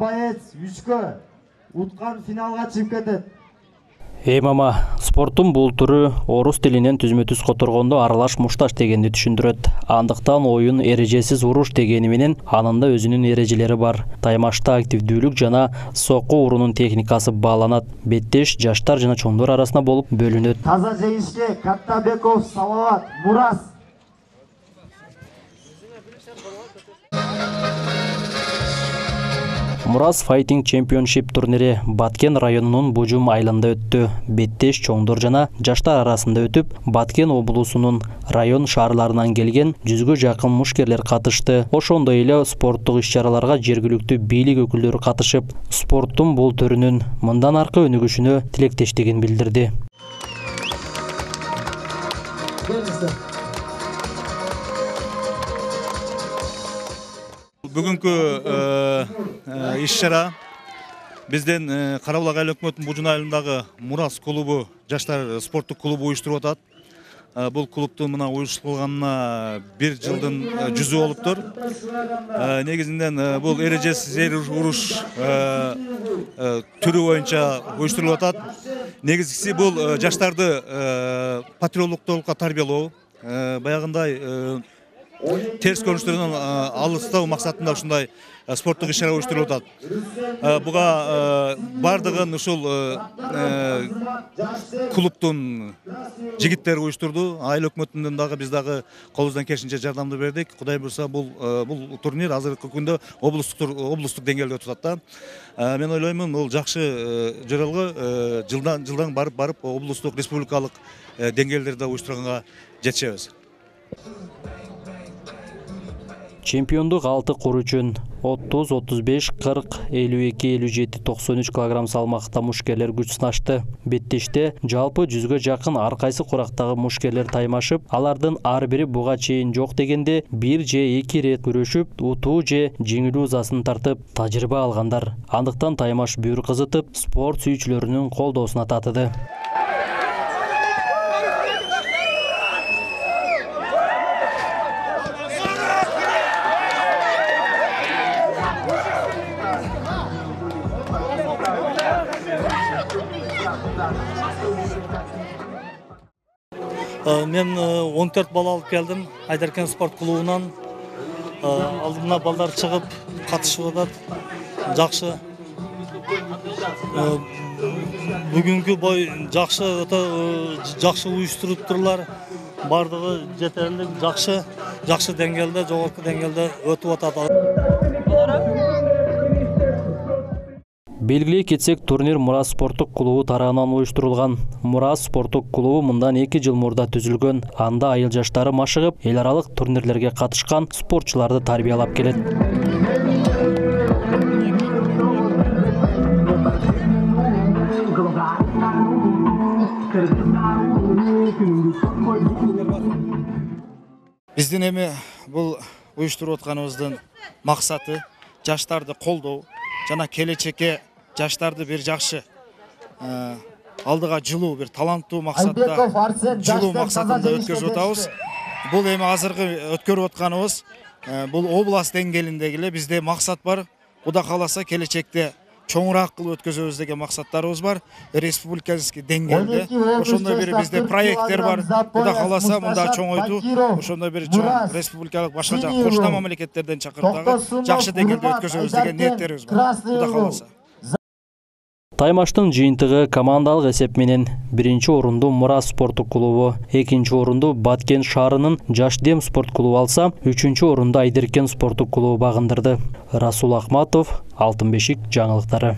боец 3-кө уткан финалга чыгып кетет. Мама, спорттун бул түрү орус тилинен түзмө-түз которгондо аралаш мушташ дегенди түшүндүрөт. Андыктан оюн эрежесиз уруш дегени менен анында өзүнүн эрежелери бар. Таймашта активдүүлүк жана сокку урунун техникасы бааланат. Беттеш жаштар жана чоңдор арасында болуп бөлүнөт. Таза жеңишке Каттабеков, Салават, Мурас. Мурас Fighting Championship турнири Баткен районунун Бужум айылында өттү. Беттеш чоңдор жана жаштар арасында өтүп, Баткен облусунун район шаарларынан келген 100гө жакын мушкерлер катышты. Ошондой эле спорттук иш-чараларга жергиликтүү бийлик өкүлдөрү катышып, спорттун бул түрүнүн мындан аркы өнүгүшүнө тилектештигин билдирди. Бүгүнкү иш-чара бизден Карабулак айыл өкмөтүнүн Бужун айылындагы Мурас клубу, жаштар спорттук клубу уюштуруп атат. Бул клубтун мына уюштурулганына 1 жылдын жүзү болуптур. Негизинен бул эрежесиз уруш түрү боюнча уюштурулуп атат. Негизгиси бул жаштарды патриоттукка тарбиялоо, баягындай терс көрүнүштөрдөн алыстоо максатында ушундай спорттук иш-чара уюштурулуп атат. Буга бардыгын ушул клубтун жигиттери уюштурду. Айыл өкмөтүнөн дагы биз дагы колубуздан келишинче жардамды бердик. Кудай буйрса бул турнир азыркы күндө облустук деңгээлде өтүп атат да. Мен ойлоймун, бул жакшы жөрөлгө жылдан барып облустук, республикалык деңгээлдерде уюштурганга жетишебиз. Чемпиондук 6 кур үчүн 30, 35, 40, 52, 57, 93 килограмм салмакта мушкерлер күч сынашты. Беттеште жалпы 100гө жакын ар кайсы курактагы мушкерлер таймашып, алардын ар бири буга чейин жок дегенде 1 же 2 рет күрөшүп, утуу же жеңилүү ызасын тартып, тажрыйба алгандар. Андыктан таймаш бүйүр кызытып, спорт сүйүүчүлөрүнүн колдоосуна татыды. Мен 14 бала алып келдим Айдаркен спорт клубунан. Алдымда балдар чыгып катышып атат. Жакшы. Бүгүнкү бой жакшы, жакшы уюштуруптурлар. Бардыгы жетерлик, жакшы деңгээлде, жогорку деңгээлде өтүп атат. Белгилей кетсек, турнир Мурас спорттук клубу тарабынан уюштурулган. Мурас спорттук клубу мындан 2 жыл мурда түзүлгөн. Анда айыл жаштары машыгып, эл аралык турнирлерге катышкан спортчуларды тарбиялап келет. Биздин эми бул уюштуруп атканыбыздын максаты жаштарды колдоо жана келечекке жаштарды бир жакшы алдыга жылуу, бир таланттуу максатта, жылуу максатында өткөрүп атабыз. Бул эми азыркы өткөрүп атканыбыз бул область деңгээлиндеги эле бизде максат бар. Кудай кааласа келечекте чоңураак кылып өткөзөбүз деген максаттарыбыз бар. Республикалык деңгээлде ошондой бир бизде проекттер бар. Кудай кааласа мында чоңойтуу, ошондой бир чоң республикалык башка кошуна мамлекеттерден чакыртагы жакшы деңгээлде өткөзөбүз деген ниеттерибиз бар. Кудай кааласа. Таймаштын жыйынтыгы командалык эсеп менен 1-чи орунду Мурас спорттук клубу, 2-чи орунду Баткен шаарынын Жаш Дем спорт клубу алса, 3-чү орунду Айдаркен спорттук клубу багындырды. Расул Ахматов, Алтын бешик жаңылыктары.